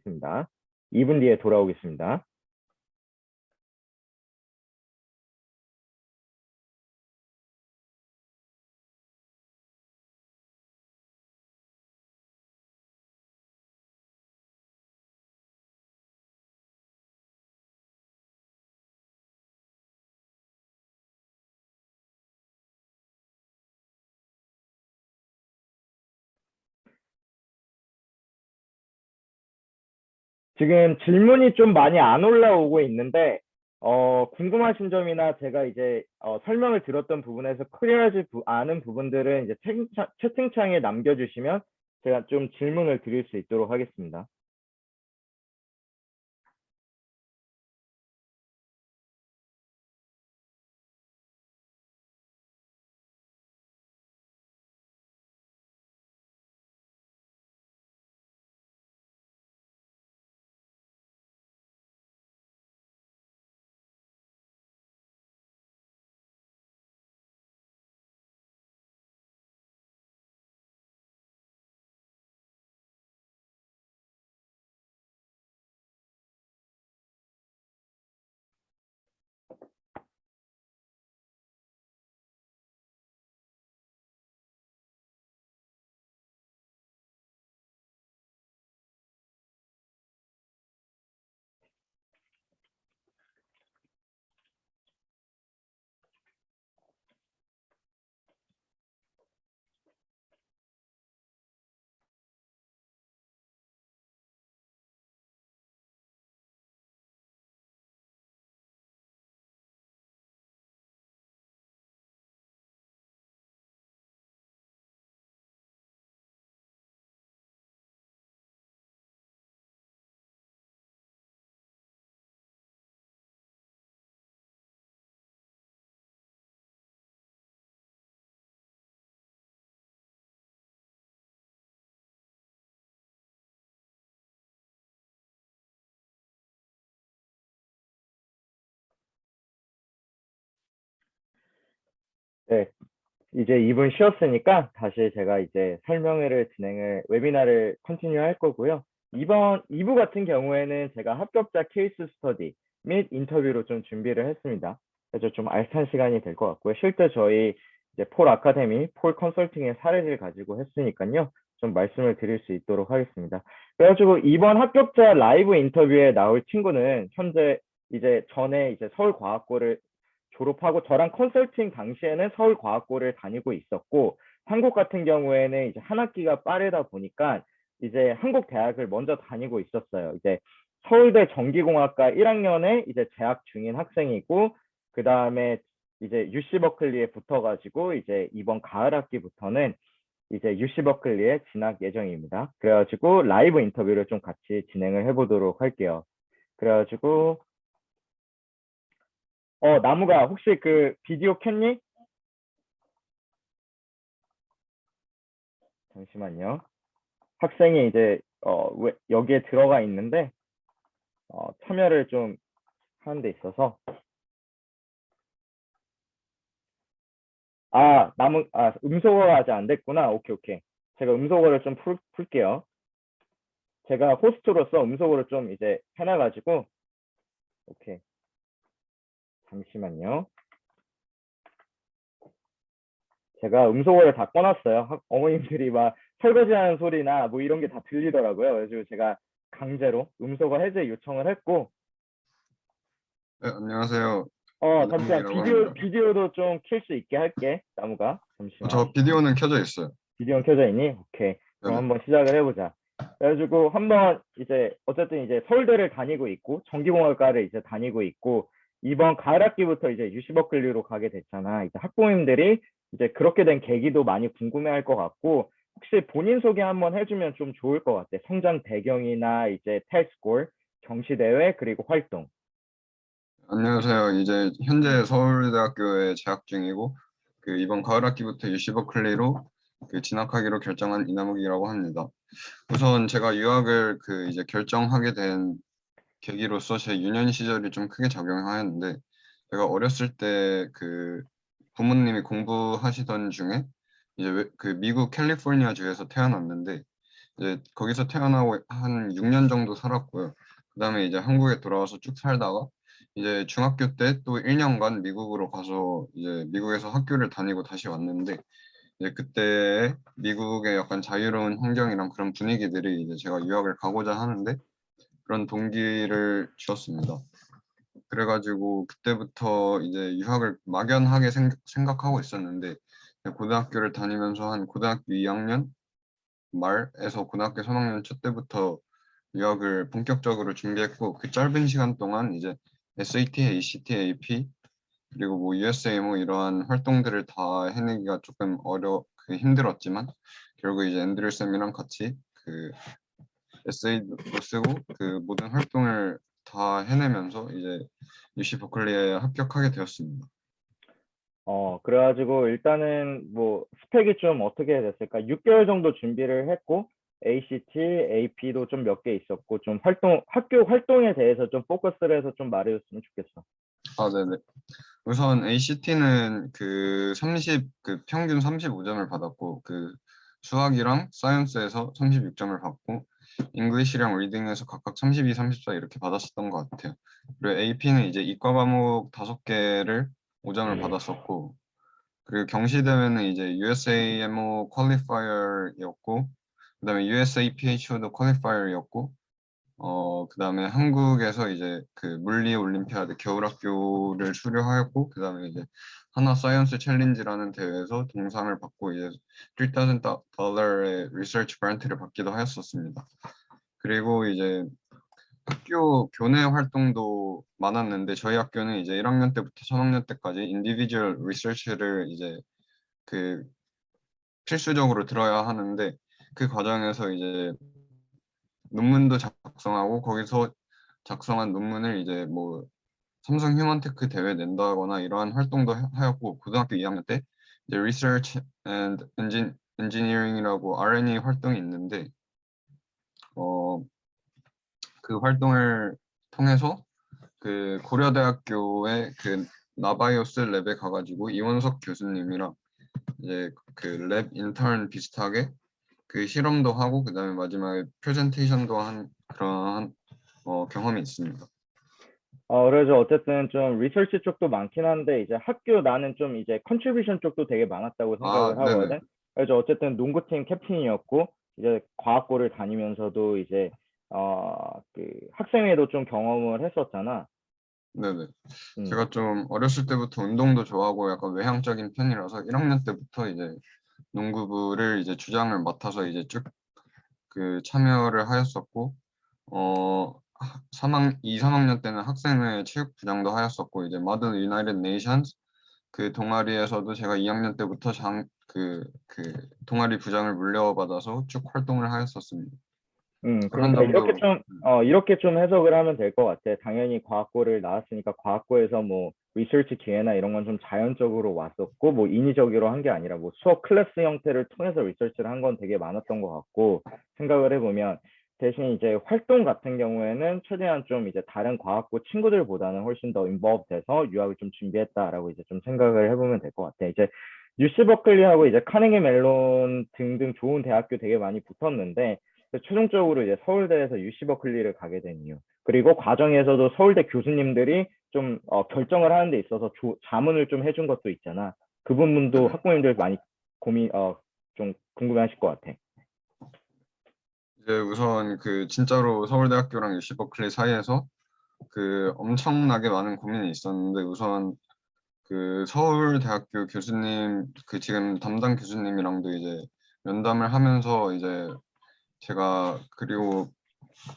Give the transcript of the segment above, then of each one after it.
있습니다. 2분 뒤에 돌아오겠습니다. 지금 질문이 좀 많이 안 올라오고 있는데, 궁금하신 점이나 제가 이제 설명을 들었던 부분에서 클리어하지 않은 부분들은 이제 채팅창에 남겨주시면 제가 좀 질문을 드릴 수 있도록 하겠습니다. 네, 이제 2분 쉬었으니까 다시 제가 이제 웨비나를 컨티뉴 할 거고요. 2부 같은 경우에는 제가 합격자 케이스 스터디 및 인터뷰로 좀 준비를 했습니다. 그래서 좀 알찬 시간이 될 것 같고요. 실제 저희 이제 폴 아카데미, 폴 컨설팅의 사례를 가지고 했으니까요. 좀 말씀을 드릴 수 있도록 하겠습니다. 그래가지고 이번 합격자 라이브 인터뷰에 나올 친구는 현재 이제 전에 이제 서울과학고를 졸업하고 저랑 컨설팅 당시에는 서울과학고를 다니고 있었고 한국 같은 경우에는 이제 한 학기가 빠르다 보니까 이제 한국 대학을 먼저 다니고 있었어요. 이제 서울대 전기공학과 1학년에 이제 재학 중인 학생이고 그 다음에 이제 UC 버클리에 붙어가지고 이제 이번 가을 학기부터는 이제 UC 버클리에 진학 예정입니다. 그래가지고 라이브 인터뷰를 좀 같이 진행을 해보도록 할게요. 그래가지고 나무가 혹시 그 비디오 켰니? 잠시만요. 학생이 이제 여기에 들어가 있는데 참여를 좀 하는 데 있어서 음소거가 아직 안 됐구나. 오케이, 오케이. 제가 음소거를 좀 풀게요. 제가 호스트로서 음소거를 좀 이제 해놔가지고 오케이. 잠시만요. 제가 음소거를 다 꺼놨어요. 어머님들이 막 설거지하는 소리나 뭐 이런 게 다 들리더라고요. 그래서 제가 강제로 음소거 해제 요청을 했고 네, 안녕하세요. 잠시만. 이나무이라고 합니다. 비디오도 좀 킬 수 있게 할게. 나무가. 잠시만. 저 비디오는 켜져 있어요. 비디오는 켜져 있니? 오케이. 그럼 네네. 한번 시작을 해보자. 그래가지고 한번 이제 어쨌든 이제 서울대를 다니고 있고 전기공학과를 이제 다니고 있고 이번 가을 학기부터 이제 유시버클리로 가게 됐잖아. 이제 학부모님들이 이제 그렇게 된 계기도 많이 궁금해할 것 같고 혹시 본인 소개 한번 해주면 좀 좋을 것 같아. 성장 배경이나 이제 테스트스코어, 경시대회 그리고 활동. 안녕하세요. 이제 현재 서울대학교에 재학 중이고 이번 가을 학기부터 유시버클리로 진학하기로 결정한 이나무이라고 합니다. 우선 제가 유학을 이제 결정하게 된 계기로서 제 유년 시절이 좀 크게 작용하였는데 제가 어렸을 때 부모님이 공부하시던 중에 이제 미국 캘리포니아 주에서 태어났는데 이제 거기서 태어나고 한 6년 정도 살았고요. 그다음에 이제 한국에 돌아와서 쭉 살다가 이제 중학교 때 또 1년간 미국으로 가서 이제 미국에서 학교를 다니고 다시 왔는데 이제 그때 미국의 약간 자유로운 환경이랑 그런 분위기들이 이제 제가 유학을 가고자 하는데 그런 동기를 주었습니다. 그래가지고 그때부터 이제 유학을 막연하게 생각하고 있었는데 고등학교를 다니면서 한 고등학교 2학년 말에서 고등학교 3학년 초 때부터 유학을 본격적으로 준비했고 그 짧은 시간 동안 이제 SAT, ACT, AP 그리고 뭐 USA 뭐 이러한 활동들을 다 해내기가 조금 힘들었지만 결국 이제 앤드류 쌤이랑 같이 그 에세이도 쓰고 그 모든 활동을 다 해내면서 이제 UC 버클리에 합격하게 되었습니다. 그래가지고 일단은 뭐 스펙이 좀 어떻게 됐을까? 6개월 정도 준비를 했고, ACT, AP도 좀 몇 개 있었고, 좀 학교 활동에 대해서 좀 포커스를 해서 좀 말해줬으면 좋겠어. 아, 네네. 우선 ACT는 그 평균 35점을 받았고 그 수학이랑 사이언스에서 36점을 받고 잉글리시랑 리딩에서 각각 32, 34 이렇게 받았었던 것 같아요. 그리고 AP는 이제 이과 과목 5개를 5점을 받았었고 그리고 경시 대회는 이제 USAMO 퀄리파이어였고 그다음에 USAPHO도 퀄리파이어였고 그다음에 한국에서 이제 그 물리 올림피아드 겨울학교를 수료하였고 그다음에 이제 하나 사이언스 챌린지라는 대회에서 동상을 받고 이제 $3,000의 리서치 그랜트를 받기도 하였었습니다. 그리고 이제 학교 교내 활동도 많았는데 저희 학교는 이제 1학년 때부터 3학년 때까지 인디비주얼 리서치를 이제 그 필수적으로 들어야 하는데 그 과정에서 이제 논문도 작성하고 거기서 작성한 논문을 이제 뭐 삼성 휴먼테크 대회 낸다거나 이러한 활동도 하였고 고등학교 2학년 때 이제 Research and Engineering이라고 R&E 활동이 있는데 어, 그 활동을 통해서 그 고려대학교의 그 나바이오스 랩에 가가지고 이원석 교수님이랑 이제 그 랩 인턴 비슷하게 그 실험도 하고 그다음에 마지막에 프레젠테이션도 한 그런 경험이 있습니다. 그래서 어쨌든 좀 리서치 쪽도 많긴 한데, 이제 나는 좀 이제 컨트리뷰션 쪽도 되게 많았다고 아, 생각을 네네, 하거든. 그래서 어쨌든 농구팀 캡틴이었고, 이제 과학고를 다니면서도 이제, 그 학생회도 좀 경험을 했었잖아. 네네. 음. 제가 좀 어렸을 때부터 운동도 좋아하고 약간 외향적인 편이라서 1학년 때부터 이제 농구부를 이제 주장을 맡아서 이제 쭉 그 참여를 하였었고, 2, 3학년 때는 학생회 체육부장도 하였었고, 이제 마든 유나이티드 네이션스 그 동아리에서도 제가 2학년 때부터 동아리 부장을 물려받아서 쭉 활동을 하였었습니다. 그런 그러니까 이렇게 점도 좀, 이렇게 좀 해석을 하면 될 것 같아. 당연히 과학고를 나왔으니까 과학고에서 뭐 리서치 기회나 이런 건 좀 자연적으로 왔었고, 뭐 인위적으로 한 게 아니라 뭐 수업 클래스 형태를 통해서 리서치를 한 건 되게 많았던 것 같고, 생각을 해보면 대신 이제 활동 같은 경우에는 최대한 좀 이제 다른 과학고 친구들보다는 훨씬 더 인volve 돼서 유학을 좀 준비했다라고 이제 좀 생각을 해보면 될 것 같아. 이제 UC 버클리하고 이제 카네기 멜론 등등 좋은 대학교 되게 많이 붙었는데, 최종적으로 이제 서울대에서 UC 버클리를 가게 된 이유. 그리고 과정에서도 서울대 교수님들이 좀 결정을 하는 데 있어서 자문을 좀 해준 것도 있잖아. 그 부분도 네네. 학부모님들 많이 좀 궁금해하실 것 같아. 이제 우선 그 진짜로 서울대학교랑 UC 버클리 사이에서 그 엄청나게 많은 고민이 있었는데 우선 그 서울대학교 교수님 그 지금 담당 교수님이랑도 이제 면담을 하면서 이제 제가 그리고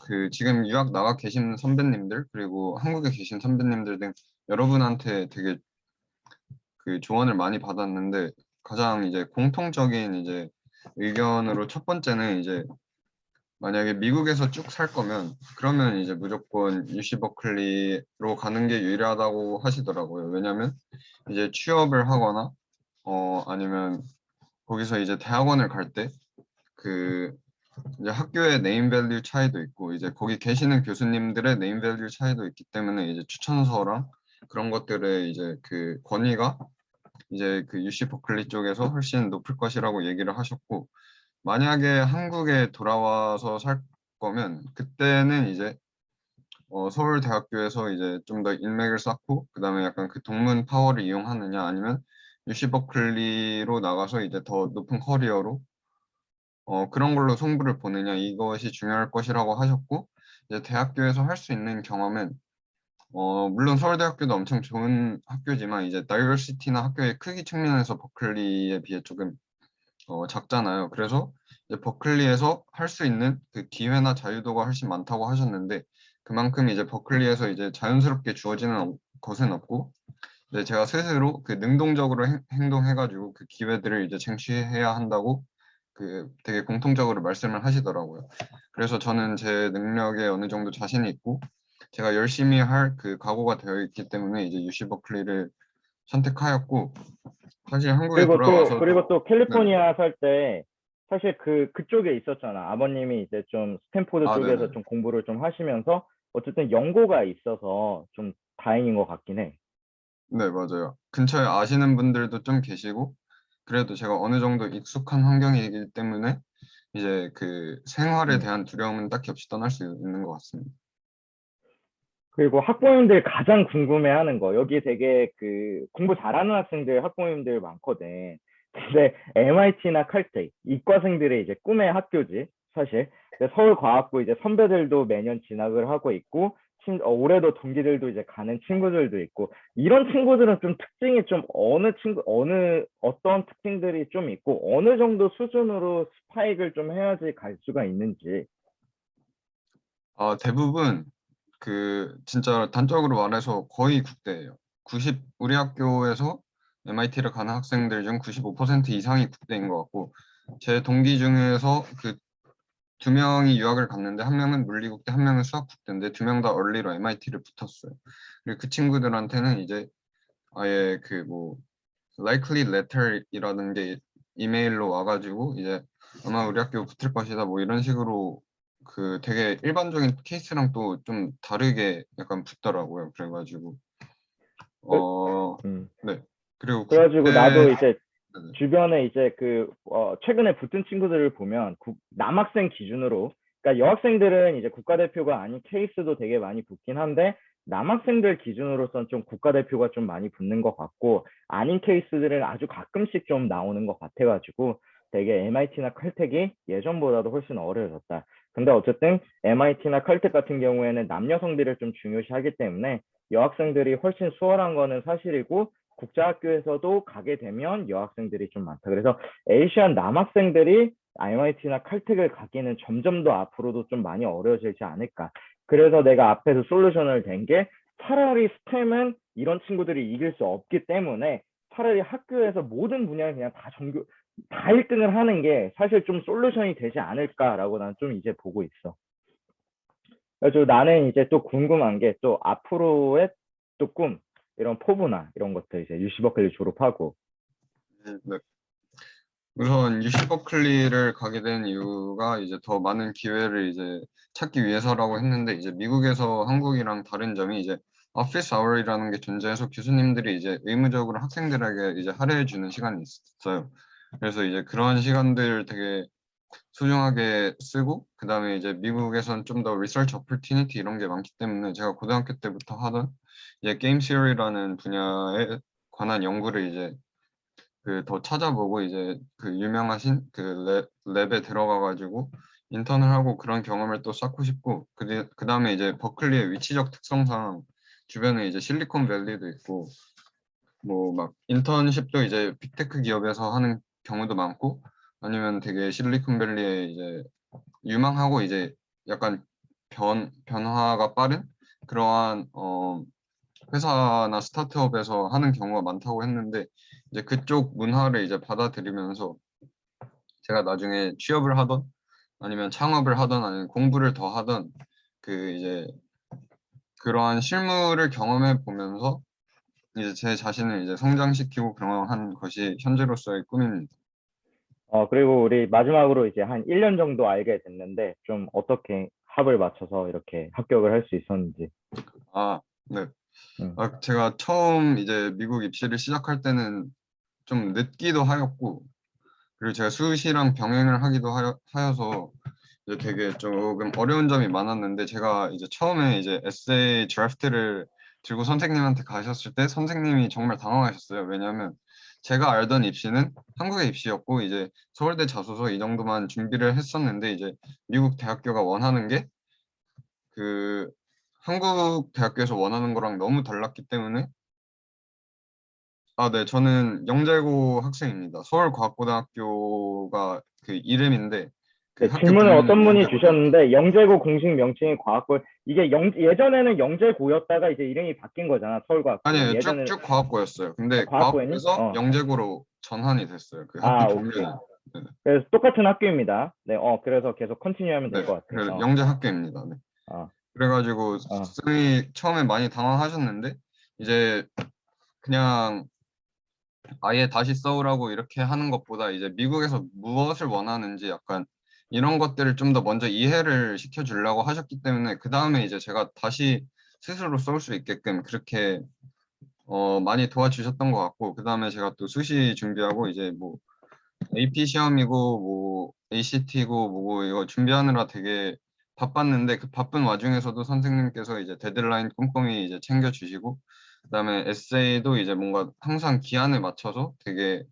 그 지금 유학 나가 계신 선배님들 그리고 한국에 계신 선배님들 등 여러분한테 되게 그 조언을 많이 받았는데 가장 이제 공통적인 이제 의견으로 첫 번째는 이제 만약에 미국에서 쭉 살 거면 그러면 이제 무조건 UC 버클리로 가는 게 유리하다고 하시더라고요. 왜냐면 이제 취업을 하거나 아니면 거기서 이제 대학원을 갈 때 그 이제 학교의 네임 밸류 차이도 있고 이제 거기 계시는 교수님들의 네임 밸류 차이도 있기 때문에 이제 추천서랑 그런 것들의 이제 그 권위가 이제 그 UC 버클리 쪽에서 훨씬 높을 것이라고 얘기를 하셨고 만약에 한국에 돌아와서 살 거면 그때는 이제 서울대학교에서 이제 좀 더 인맥을 쌓고 그다음에 약간 그 동문 파워를 이용하느냐 아니면 UC 버클리로 나가서 이제 더 높은 커리어로 그런 걸로 승부를 보느냐 이것이 중요할 것이라고 하셨고 이제 대학교에서 할 수 있는 경험은 물론 서울대학교도 엄청 좋은 학교지만 이제 다이버시티나 학교의 크기 측면에서 버클리에 비해 조금 작잖아요. 그래서 이제 버클리에서 할 수 있는 그 기회나 자유도가 훨씬 많다고 하셨는데 그만큼 이제 버클리에서 이제 자연스럽게 주어지는 것은 없고 이제 제가 스스로 그 능동적으로 행동해가지고 그 기회들을 이제 쟁취해야 한다고 그 되게 공통적으로 말씀을 하시더라고요. 그래서 저는 제 능력에 어느 정도 자신이 있고 제가 열심히 할 그 각오가 되어 있기 때문에 이제 UC 버클리를 선택하였고 사실 한국에 돌아와서도 그리고 또 네네. 캘리포니아 살 때 사실 그쪽에 있었잖아. 아버님이 이제 좀 스탠포드 아, 쪽에서 네네. 좀 공부를 좀 하시면서 어쨌든 연고가 있어서 좀 다행인 것 같긴 해. 네, 맞아요. 근처에 아시는 분들도 좀 계시고, 그래도 제가 어느 정도 익숙한 환경이기 때문에 이제 그 생활에 음. 대한 두려움은 딱히 없이 떠날 수 있는 것 같습니다. 그리고 학부모님들 가장 궁금해하는 거, 여기 되게 그 공부 잘하는 학생들, 학부모님들 많거든. 근데 MIT나 칼텍, 이과생들의 이제 꿈의 학교지, 사실. 근데 서울과학고 이제 선배들도 매년 진학을 하고 있고, 올해도 동기들도 이제 가는 친구들도 있고, 이런 친구들은 좀 특징이 좀 어떤 특징들이 좀 있고, 어느 정도 수준으로 스파이크를 좀 해야지 갈 수가 있는지. 대부분 그 진짜 단적으로 말해서 거의 국대예요. 우리 학교에서 MIT를 가는 학생들 중 95% 이상이 국대인 것 같고, 제 동기 중에서 그 두 명이 유학을 갔는데 한 명은 물리국대, 한 명은 수학국대인데 두 명 다 얼리로 MIT를 붙었어요. 그리고 그 친구들한테는 이제 아예 그 뭐 likely letter이라는 게 이메일로 와가지고 이제 아마 우리 학교 붙을 것이다 뭐 이런 식으로 그 되게 일반적인 케이스랑 또 좀 다르게 약간 붙더라고요. 그래가지고 그- 어, 음. 네. 그리고 그래가지고 국대 나도 이제 네네. 주변에 이제 최근에 붙은 친구들을 보면 남학생 기준으로, 그러니까 여학생들은 이제 국가대표가 아닌 케이스도 되게 많이 붙긴 한데, 남학생들 기준으로선 좀 국가대표가 좀 많이 붙는 것 같고, 아닌 케이스들은 아주 가끔씩 좀 나오는 것 같아가지고, 되게 MIT나 칼텍이 예전보다도 훨씬 어려워졌다. 근데 어쨌든 MIT나 칼텍 같은 경우에는 남녀 성비를 좀 중요시하기 때문에 여학생들이 훨씬 수월한 거는 사실이고, 국제학교에서도 가게 되면 여학생들이 좀 많다. 그래서 에이시안 남학생들이 MIT나 칼텍을 가기는 점점 더 앞으로도 좀 많이 어려워지지 않을까. 그래서 내가 앞에서 솔루션을 댄 게, 차라리 스템은 이런 친구들이 이길 수 없기 때문에 차라리 학교에서 모든 분야에 그냥 다 1등을 하는 게 사실 좀 솔루션이 되지 않을까라고 난 좀 이제 보고 있어. 그래서 나는 이제 또 궁금한 게, 또 앞으로의 또 꿈, 이런 포부나 이런 것들, 이제 유시 버클리 졸업하고. 네. 우선 UC 버클리를 가게 된 이유가 이제 더 많은 기회를 이제 찾기 위해서라고 했는데 이제 미국에서 한국이랑 다른 점이 이제 오피스 아워이라는 게 존재해서 교수님들이 이제 의무적으로 학생들에게 이제 할애해 주는 시간이 있어요. 그래서 이제 그런 시간들 되게 소중하게 쓰고 그다음에 이제 미국에선 좀 더 리서치 오퍼튜니티 이런 게 많기 때문에 제가 고등학교 때부터 하던 이제 게임 시어리라는 분야에 관한 연구를 이제 그 더 찾아보고 이제 그 유명하신 그 랩에 들어가 가지고 인턴을 하고 그런 경험을 또 쌓고 싶고 그다음에 이제 버클리의 위치적 특성상 주변에 이제 실리콘밸리도 있고 뭐 막 인턴십도 이제 빅테크 기업에서 하는 경우도 많고 아니면 되게 실리콘밸리에 이제 유망하고 이제 약간 변화가 빠른 그러한 회사나 스타트업에서 하는 경우가 많다고 했는데 이제 그쪽 문화를 이제 받아들이면서 제가 나중에 취업을 하던 아니면 창업을 하던 아니면 공부를 더 하던 그 이제 그러한 실무를 경험해 보면서 이제 제 자신을 이제 성장시키고 그러한 것이 현재로서의 꿈입니다. 그리고 우리 마지막으로 이제 한 1년 정도 알게 됐는데, 좀 어떻게 합을 맞춰서 이렇게 합격을 할 수 있었는지. 아, 네. 음. 제가 처음 이제 미국 입시를 시작할 때는 좀 늦기도 하였고 그리고 제가 수시랑 병행을 하기도 하여서 이제 되게 조금 어려운 점이 많았는데, 제가 이제 처음에 이제 에세이 드래프트를 들고 선생님한테 가셨을 때 선생님이 정말 당황하셨어요. 왜냐하면 제가 알던 입시는 한국의 입시였고, 이제 서울대 자소서 이 정도만 준비를 했었는데, 이제 미국 대학교가 원하는 게 그 한국 대학교에서 원하는 거랑 너무 달랐기 때문에. 아, 네, 저는 영재고 학생입니다. 서울과학고등학교가 그 이름인데 그 네, 학교 질문을 어떤 별명이 분이 영재고등학교. 주셨는데 영재고 공식 명칭이 과학고 이게 예전에는 영재고였다가 이제 이름이 바뀐 거잖아. 서울과학고가 아니에요, 예전에는 쭉쭉 과학고였어요. 근데 과학고였니? 과학고에서 영재고로 전환이 됐어요. 그 학교 오케이. 종류는. 네, 그래서 똑같은 학교입니다. 네, 그래서 계속 컨티뉴하면 될 네, 것 같아. 그래서 영재 학교입니다. 네. 어, 그래가지고 어. 쌤이 처음에 많이 당황하셨는데, 이제 그냥 아예 다시 써오라고 이렇게 하는 것보다 이제 미국에서 무엇을 원하는지 약간 이런 것들을 좀 더 먼저 이해를 시켜주려고 하셨기 때문에, 그 다음에 이제 제가 다시 스스로 써올 수 있게끔 그렇게 많이 도와주셨던 것 같고, 그 다음에 제가 또 수시 준비하고 이제 뭐 AP 시험이고 뭐 ACT고 뭐고 이거 준비하느라 되게 바빴는데, 그 바쁜 와중에서도 선생님께서 이제 데드라인 꼼꼼히 이제 챙겨주시고, 그다음에 에세이도 이제 뭔가 항상 기한을 맞춰서 되게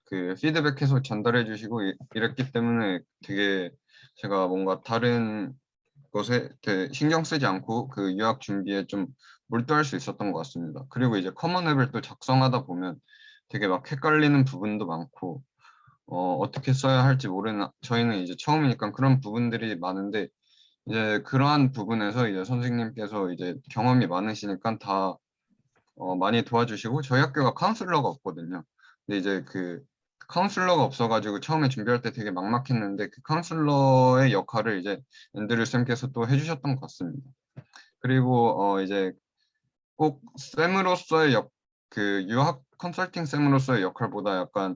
그 피드백해서 전달해 주시고 이랬기 때문에 되게 제가 뭔가 다른 것에 되게 신경 쓰지 않고 그 유학 준비에 좀 몰두할 수 있었던 것 같습니다. 그리고 이제 커먼 앱을 또 작성하다 보면 되게 막 헷갈리는 부분도 많고, 어떻게 써야 할지 모르는, 저희는 이제 처음이니까 그런 부분들이 많은데, 이제 그러한 부분에서 이제 선생님께서 이제 경험이 많으시니까 다 많이 도와주시고, 저희 학교가 카운슬러가 없거든요. 근데 이제 그 카운슬러가 없어가지고 처음에 준비할 때 되게 막막했는데, 그 카운슬러의 역할을 이제 앤드류 쌤께서 또 해주셨던 것 같습니다. 그리고 이제 꼭 쌤으로서의 그 유학 컨설팅 쌤으로서의 역할보다 약간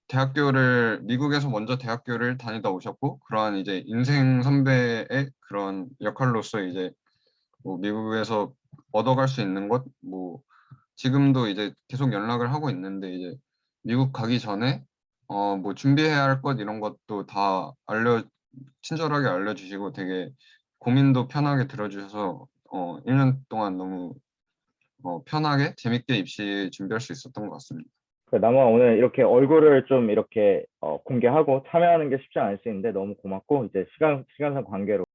대학교를 미국에서 먼저 대학교를 다니다 오셨고, 그러한 이제 인생 선배의 그런 역할로서 이제 뭐 미국에서 얻어갈 수 있는 것, 뭐 지금도 이제 계속 연락을 하고 있는데, 이제 미국 가기 전에 뭐 준비해야 할 것 이런 것도 다 친절하게 알려주시고, 되게 고민도 편하게 들어주셔서 1년 동안 너무 편하게 재밌게 입시 준비할 수 있었던 것 같습니다. 나마 오늘 이렇게 얼굴을 좀 이렇게 공개하고 참여하는 게 쉽지 않을 수 있는데 너무 고맙고 이제 시간상 관계로